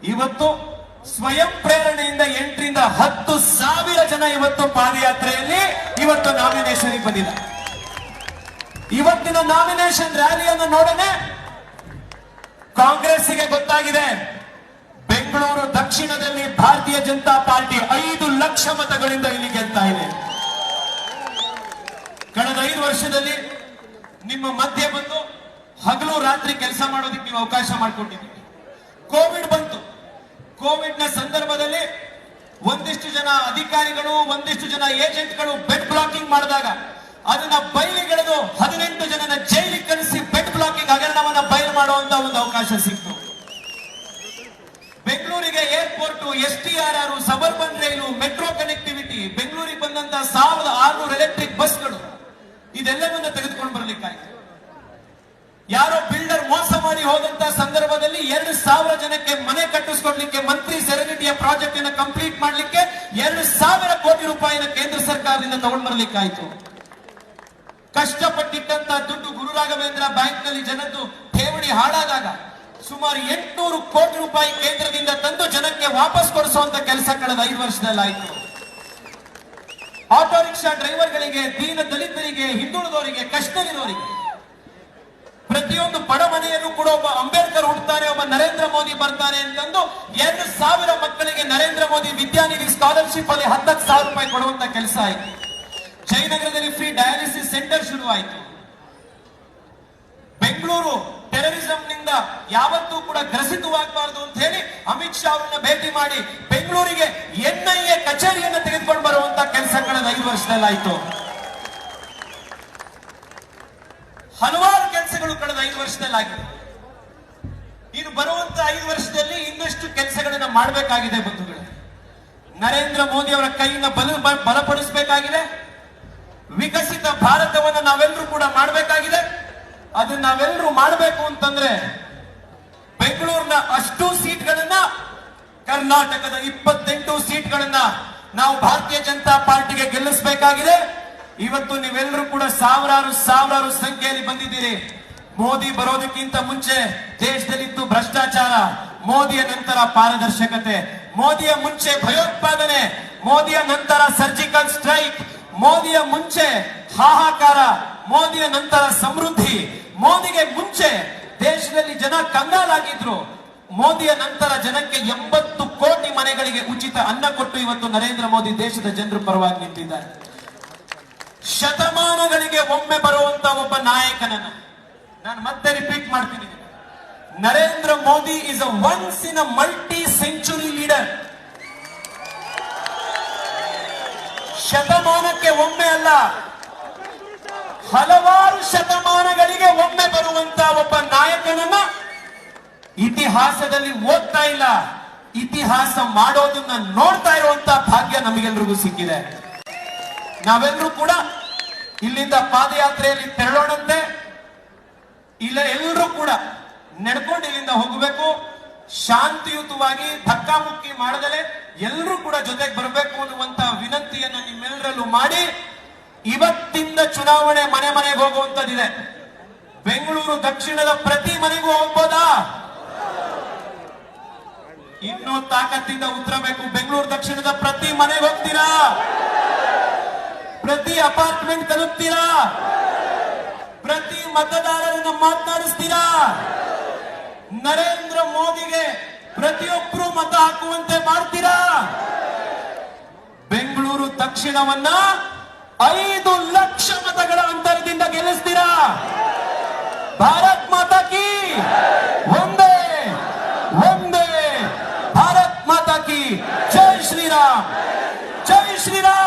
ಇವತ್ತು ಸ್ವಯಂ ಪ್ರೇರಣೆಯಿಂದ 8 ರಿಂದ 10,000 ಜನ ಇವತ್ತು ಪಾದಯಾತ್ರೆಯಲ್ಲಿ ಇವತ್ತು ನಾಮಿನೇಷನ್ ಬಂದಿಲ್ಲ. ಇವತ್ತಿನ ನಾಮಿನೇಷನ್ ರ್ಯಾಲಿಯನ್ನು ನೋಡನೆ ಕಾಂಗ್ರೆಸ್ಸಿಗೆ ಗೊತ್ತಾಗಿದೆ ಬೆಂಗಳೂರು ದಕ್ಷಿಣದಲ್ಲಿ ಭಾರತೀಯ ಜನತಾ ಪಾರ್ಟಿ 5 ಲಕ್ಷ ಮತಗಳಿಂದ ಇಲ್ಲಿ ಗೆಲ್ತಾ ಇದೆ. ಕಳೆದ 5 ವರ್ಷದಲ್ಲಿ ನಿಮ್ಮ ಮಧ್ಯೆ ಬಂದು ಹಗಲು ರಾತ್ರಿ ಕೆಲಸ ಮಾಡೋದಕ್ಕೆ ನೀವು ಅವಕಾಶ ಮಾಡಿಕೊಟ್ಟಿದ್ದೀರಿ. ಕೋವಿಡ್ ಬಂತು. ಕೋವಿಡ್ ನ ಸಂದರ್ಭದಲ್ಲಿ ಒಂದಿಷ್ಟು ಜನ ಅಧಿಕಾರಿಗಳು ಒಂದಿಷ್ಟು ಜನ ಏಜೆಂಟ್ಗಳು ಬೆಡ್ ಬ್ಲಾಕಿಂಗ್ ಮಾಡಿದಾಗ ಅದನ್ನ ಬಯಲಿಗೆಳೆದು 18 ಜನನ ಜೈಲಿಗೆ ಕಳಿಸಿ ಬೆಡ್ ಬ್ಲಾಕಿಂಗ್ ಹಗರಣವನ್ನ ಬಯಲು ಮಾಡುವಂತ ಒಂದು ಅವಕಾಶ ಸಿಕ್ತು. ಬೆಂಗಳೂರಿಗೆ ಏರ್ಪೋರ್ಟ್, STRR, ಸಬರ್ಬನ್ ರೈಲು, ಮೆಟ್ರೋ ಕನೆಕ್ಟಿವಿಟಿ, ಬೆಂಗಳೂರಿಗೆ ಬಂದಂತ 1600 ಎಲೆಕ್ಟ್ರಿಕ್ ಬಸ್ಗಳು ಇದೆಲ್ಲವನ್ನ ತೆಗೆದುಕೊಂಡು ಬರ್ಲಿಕ್ಕಾಯ್ತು. ಯಾರೋ ಬಿಲ್ಡರ್ ಮೋಸ ಮಾಡಿ ಹೋದಂತ ಸಂದರ್ಭದಲ್ಲಿ 2,000 ಜನಕ್ಕೆ ಮನೆ ಕಟ್ಟಿಸ್ಕೊಡ್ಲಿಕ್ಕೆ ಮಂತ್ರಿ ಸೆರೆನಿಟಿಯ ಪ್ರಾಜೆಕ್ಟ್ ಅನ್ನು ಕಂಪ್ಲೀಟ್ ಮಾಡ್ಲಿಕ್ಕೆ 2,000 ಕೋಟಿ ರೂಪಾಯಿನ ಕೇಂದ್ರ ಸರ್ಕಾರದಿಂದ ತಗೊಂಡು ಬರ್ಲಿಕ್ಕಾಯ್ತು. ಕಷ್ಟಪಟ್ಟಿಟ್ಟಂತ ದುಡ್ಡು ಗುರು ರಾಘವೇಂದ್ರ ಬ್ಯಾಂಕ್ ನಲ್ಲಿ ಜನದ್ದು ಠೇವಣಿ ಹಾಳಾದಾಗ ಸುಮಾರು 800 ಕೋಟಿ ರೂಪಾಯಿ ಕೇಂದ್ರದಿಂದ ತಂದು ಜನಕ್ಕೆ ವಾಪಸ್ ಕೊಡಿಸುವಂತ ಕೆಲಸ ಕಳೆದ 5 ವರ್ಷದಲ್ಲಿ ಆಯ್ತು. ಆಟೋ ರಿಕ್ಷಾ ಡ್ರೈವರ್ಗಳಿಗೆ, ದೀನ ದಲಿತರಿಗೆ, ಹಿಂದುಳಿದವರಿಗೆ, ಕಷ್ಟವಿರೋರಿಗೆ, ಪ್ರತಿಯೊಂದು ಬಡ ಮನೆಯಲ್ಲೂ ಕೂಡ ಒಬ್ಬ ಅಂಬೇಡ್ಕರ್ ಹುಡ್ತಾನೆ, ಒಬ್ಬ ನರೇಂದ್ರ ಮೋದಿ ಬರ್ತಾನೆ ಅಂತಂದು 2,000 ಮಕ್ಕಳಿಗೆ ನರೇಂದ್ರ ಮೋದಿ ವಿದ್ಯಾನಿಧಿ ಸ್ಕಾಲರ್ಶಿಪ್ ಅಲ್ಲಿ 10,000 ರೂಪಾಯಿ ಕೊಡುವಂತ ಕೆಲಸ ಆಯ್ತು. ಜಯನಗರದಲ್ಲಿ ಫ್ರೀ ಡಯಾಲಿಸಿಸ್ ಸೆಂಟರ್ ಶುರು ಆಯಿತು. ಬೆಂಗಳೂರು ಟೆರರಿಸಂ ನಿಂದ ಯಾವತ್ತೂ ಕೂಡ ಗ್ರಸಿತವಾಗಬಾರದು ಅಂತ ಹೇಳಿ ಅಮಿತ್ ಶಾ ಅವರನ್ನ ಭೇಟಿ ಮಾಡಿ ಬೆಂಗಳೂರಿಗೆ NIA ಕಚೇರಿಯನ್ನು ತೆಗೆದುಕೊಂಡು ಬರುವಂತ ಕೆಲಸ ಕಳೆದ 5 ವರ್ಷದಲ್ಲಿ ಆಯಿತು. ಹಲವಾರು ಕೆಲಸಗಳು ಕಳೆದ 5 ವರ್ಷದಲ್ಲಿ ಆಗಿದೆ. ಇನ್ನು ಬರುವಂತ 5 ವರ್ಷದಲ್ಲಿ ಇನ್ನಷ್ಟು ಕೆಲಸಗಳನ್ನ ಮಾಡಬೇಕಾಗಿದೆ ಬಂಧುಗಳೇ. ನರೇಂದ್ರ ಮೋದಿ ಅವರ ಕೈಯಿಂದ ಬಲಪಡಿಸಬೇಕಾಗಿದೆ. ವಿಕಸಿತ ಭಾರತವನ್ನು ನಾವೆಲ್ಲರೂ ಕೂಡ ಮಾಡಬೇಕಾಗಿದೆ. ಅದನ್ನ ನಾವೆಲ್ಲರೂ ಮಾಡಬೇಕು ಅಂತಂದ್ರೆ ಬೆಂಗಳೂರಿನ ಅಷ್ಟು ಸೀಟ್ಗಳನ್ನ, ಕರ್ನಾಟಕದ 28 ಸೀಟ್ಗಳನ್ನ ನಾವು ಭಾರತೀಯ ಜನತಾ ಪಾರ್ಟಿಗೆ ಗೆಲ್ಲಿಸಬೇಕಾಗಿದೆ. ಇವತ್ತು ನೀವೆಲ್ಲರೂ ಕೂಡ ಸಾವಿರಾರು ಸಂಖ್ಯೆಯಲ್ಲಿ ಬಂದಿದ್ದೀರಿ. ಮೋದಿ ಬರೋದಕ್ಕಿಂತ ಮುಂಚೆ ದೇಶದಲ್ಲಿತ್ತು ಭ್ರಷ್ಟಾಚಾರ, ಮೋದಿಯ ನಂತರ ಪಾರದರ್ಶಕತೆ, ಮೋದಿಯ ಮುಂಚೆ ಭಯೋತ್ಪಾದನೆ, ಮೋದಿಯ ನಂತರ ಸರ್ಜಿಕಲ್ ಸ್ಟ್ರೈಕ್, ಮೋದಿಯ ಮುಂಚೆ ಹಾಹಾಕಾರ, ಮೋದಿಯ ನಂತರ ಸಮೃದ್ಧಿ, ಮೋದಿಗೆ ಮುಂಚೆ ದೇಶದಲ್ಲಿ ಜನ ಕಂಗಾಲಾಗಿದ್ರು, ಮೋದಿಯ ನಂತರ ಜನಕ್ಕೆ 80 ಕೋಟಿ ಮನೆಗಳಿಗೆ ಉಚಿತ ಅನ್ನ ಕೊಟ್ಟು ಇವತ್ತು ನರೇಂದ್ರ ಮೋದಿ ದೇಶದ ಜನರ ಪರವಾಗಿ ನಿಂತಿದ್ದಾರೆ. ಶತಮಾನಗಳಿಗೆ ಒಮ್ಮೆ ಬರುವಂತ ಒಬ್ಬ ನಾಯಕನನ್ನ ನಾನು ಮತ್ತೆ ರಿಪೀಟ್ ಮಾಡ್ತೀನಿ. Narendra Modi is a once in a multi century leader. ಶತಮಾನಕ್ಕೆ ಒಮ್ಮೆ ಅಲ್ಲ, ಹಲವಾರು ಶತಮಾನಗಳಿಗೆ ಒಮ್ಮೆ ಬರುವಂತ ಒಬ್ಬ ನಾಯಕನನ್ನ ಇತಿಹಾಸದಲ್ಲಿ ಓದ್ತಾ ಇಲ್ಲ, ಇತಿಹಾಸ ಮಾಡೋದನ್ನ ನೋಡ್ತಾ ಇರುವಂತ ಭಾಗ್ಯ ನಮಗೆಲ್ರಿಗೂ ಸಿಕ್ಕಿದೆ. ನಾವೆಲ್ಲರೂ ಕೂಡ ಇಲ್ಲಿಂದ ಪಾದಯಾತ್ರೆಯಲ್ಲಿ ತೆರಳೋಣಂತೆ. ಇಲ್ಲ ಎಲ್ಲರೂ ಕೂಡ ನಡ್ಕೊಂಡು ಇಲ್ಲಿಂದ ಹೋಗಬೇಕು. ಶಾಂತಿಯುತವಾಗಿ ಧಕ್ಕಾಮುಕ್ಕಿ ಮಾಡದಲೆ ಎಲ್ಲರೂ ಕೂಡ ಜೊತೆಗೆ ಬರಬೇಕು ಅನ್ನುವಂತ ವಿನಂತಿಯನ್ನ ನಿಮ್ಮೆಲ್ಲರಲ್ಲೂ ಮಾಡಿ ಇವತ್ತಿಂದ ಚುನಾವಣೆ ಮನೆ ಮನೆಗೆ ಹೋಗುವಂತದ್ದಿದೆ. ಬೆಂಗಳೂರು ದಕ್ಷಿಣದ ಪ್ರತಿ ಮನೆಗೂ ಹೋಗ್ಬೋದಾ? ಇನ್ನೂ ತಾಕತ್ತಿಂದ ಉತ್ತರ ಬೇಕು. ಬೆಂಗಳೂರು ದಕ್ಷಿಣದ ಪ್ರತಿ ಮನೆಗೆ ಹೋಗ್ತೀರಾ? ಪ್ರತಿ ಅಪಾರ್ಟ್ಮೆಂಟ್ ತಲುಪ್ತೀರಾ? ಪ್ರತಿ ಮತದಾರರನ್ನು ಮಾತನಾಡಿಸ್ತೀರಾ? ನರೇಂದ್ರ ಮೋದಿಗೆ ಪ್ರತಿಯೊಬ್ಬರು ಮತ ಹಾಕುವಂತೆ ಮಾಡ್ತೀರಾ? ಬೆಂಗಳೂರು ದಕ್ಷಿಣವನ್ನ 5 ಲಕ್ಷ ಮತಗಳ ಅಂತರದಿಂದ ಗೆಲ್ಲಿಸ್ತೀರಾ? ಭಾರತ್ ಮಾತಾ ಕಿ ಒಂದೇ ಒಂದೇ ಭಾರತ್ ಮಾತಾ ಕಿ ಜೈ ಶ್ರೀರಾಮ್, ಜೈ ಶ್ರೀರಾಮ್.